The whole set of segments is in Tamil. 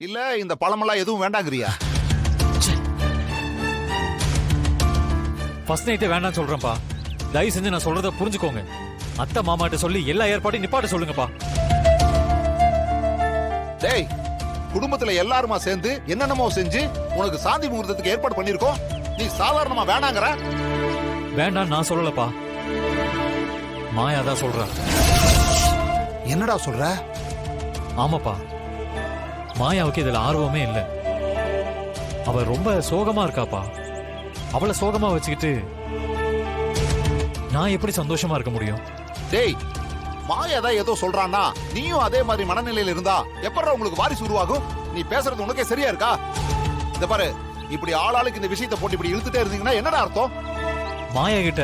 இல்ல இந்த பழமெல்லாம் எதுவும் வேண்டாங்கிறியா? ஃபர்ஸ்ட் நைட்டே வேண்டாம்னு சொல்றேன்ப்பா. தயவு செஞ்சு நான் சொல்றத புரிஞ்சுக்கோங்க. அத்தை மாமாட்ட சொல்லி எல்லா ஏற்பாட்டையும் நிப்பாட்ட சொல்லுங்கப்பா. டேய், குடும்பத்துல எல்லாருமா சேர்ந்து என்னென்னமோ செஞ்சு உனக்கு சாந்தி முகூர்த்தத்துக்கு ஏற்பாடு பண்ணிருக்கோம். நீ சாதாரணமா வேணாங்கற? வேண்டாம் நான் சொல்லலப்பா, மாயா தான் சொல்றா. என்னடா சொல்ற? ஆமாப்பா, மாயாவுக்கு இதுல ஆர்வமே இல்ல. அவ ரொம்ப சோகமா இருக்காப்பா. அவளை சோகமா வச்சுக்கிட்டு நான் எப்படி சந்தோஷமா இருக்க முடியும்? டேய், மாயா தான் ஏதோ சொல்றான்னா நீயும் அதே மாதிரி மனநிலையில இருந்தா எப்பறா உங்களுக்கு வாரிசு உருவாகும்? நீ பேசுறது உனக்கே சரியா இருக்கா? இந்த பாரு, இப்படி ஆளாளுக்கு இந்த விஷயத்தை போட்டு இப்படி இழுத்துட்டே இருந்தீங்கன்னா என்னடா அர்த்தம்? மாயா கிட்ட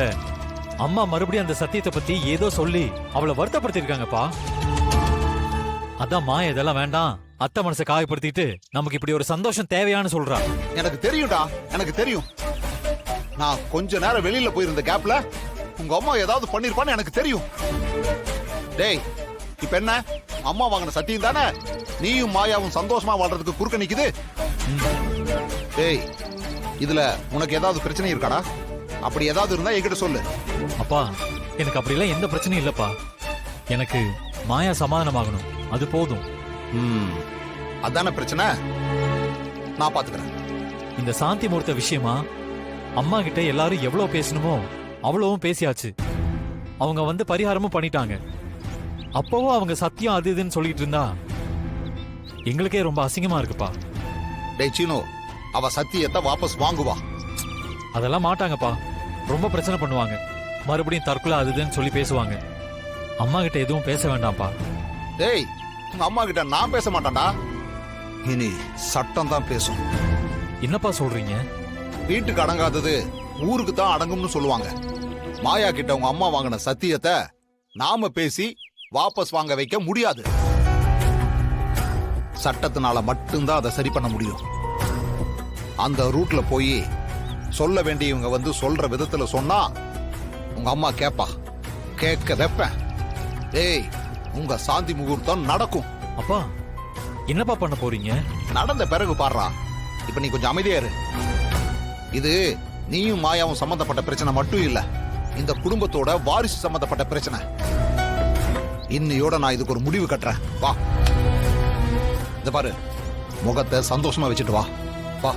அம்மா மறுபடியும் அந்த சத்தியத்தை பத்தி ஏதோ சொல்லி அவளை வருத்தப்படுத்திருக்காங்கப்பா. அதான் மாயா இதெல்லாம் வேண்டாம், அத்தை மனசை காயப்படுத்திட்டு நமக்கு இப்படி ஒரு சந்தோஷம் தேவையான்னு சொல்றா. எனக்கு தெரியும்டா, எனக்கு தெரியும். நான் கொஞ்ச நேரம் வெளியில போயிருந்த கேப்ல உங்க அம்மா ஏதாவது பண்ணிருப்பான்னு எனக்கு தெரியும். டேய், இப்ப என்ன அம்மா வாங்கின சத்தியம் தானே நீயும் மாயாவும் சந்தோஷமா வாழ்றதுக்கு குறுக்க நிக்குது? டேய், இதுல உனக்கு ஏதாவது பிரச்சனை இருக்காடா? அப்படி ஏதாவது இருந்தா என்கிட்ட சொல்லு. அப்பா, எனக்கு அப்படிலாம் எந்த பிரச்சனையும் இல்லப்பா. எனக்கு மாயா சமாதானமாகணும், அது போதும். அதான பிரச்சனை, நான் பாத்துக்கிறேன். இந்த சாந்தி முகூர்த்த விஷயமா அம்மா கிட்ட எல்லாரும் எவ்வளவு பேசணுமோ அவ்வளவும் பேசியாச்சு. அவங்க வந்து பரிகாரமும் பண்ணிட்டாங்க. அப்பவும் அவங்க சத்தியம் அது இதுன்னு சொல்லிட்டு இருந்தா எங்களுக்கே ரொம்ப அசிங்கமா இருக்குப்பா. டேய் சீனு, அவ சத்தியத்தை வாபஸ் வாங்குவா. அதெல்லாம் மாட்டாங்கப்பா, ரொம்ப பிரச்சனை பண்ணுவாங்க. மறுபடியும் தற்கொலை அது இதுன்னு சொல்லி பேசுவாங்க. அம்மா கிட்ட எதுவும் பேச வேண்டாம்ப்பா. டேய், உங்க அம்மா கிட்ட நான் பேச மாட்டான்டா. இனி சட்டம் தான் பேசும். என்னப்பா சொல்றீங்க? வீட்டுக்கு அடங்காதது ஊருக்கு தான் அடங்கும்னு சொல்லுவாங்க. மாயா கிட்ட உங்க அம்மா வாங்கின சத்தியத்தை நாம பேசி வாபஸ் வாங்க வைக்க முடியாது. சட்டத்தினால மட்டும்தான் அதை சரி பண்ண முடியும். அந்த ரூட்ல போய் சொல்ல வேண்டியவங்க வந்து சொல்ற விதத்துல சொன்னா உங்க அம்மா கேப்பா, கேட்க வைப்பேன். டேய், உங்க சாந்தி முகூர்த்தம் நடக்கும். அப்பா, என்னப்பா பண்ண போறீங்க? நடந்த பிறகு பாடுறா. இப்ப நீ கொஞ்சம் அமைதியா இரு. இது நீயும் மாயாவும் சம்பந்தப்பட்ட பிரச்சனை மட்டும் இல்ல, இந்த குடும்பத்தோட வாரிசு சம்பந்தப்பட்ட பிரச்சனை. இன்னையோட நான் இதுக்கு ஒரு முடிவு கட்டுறேன். வா, இந்த பாரு, முகத்தை சந்தோஷமா வச்சுட்டு வா. வா.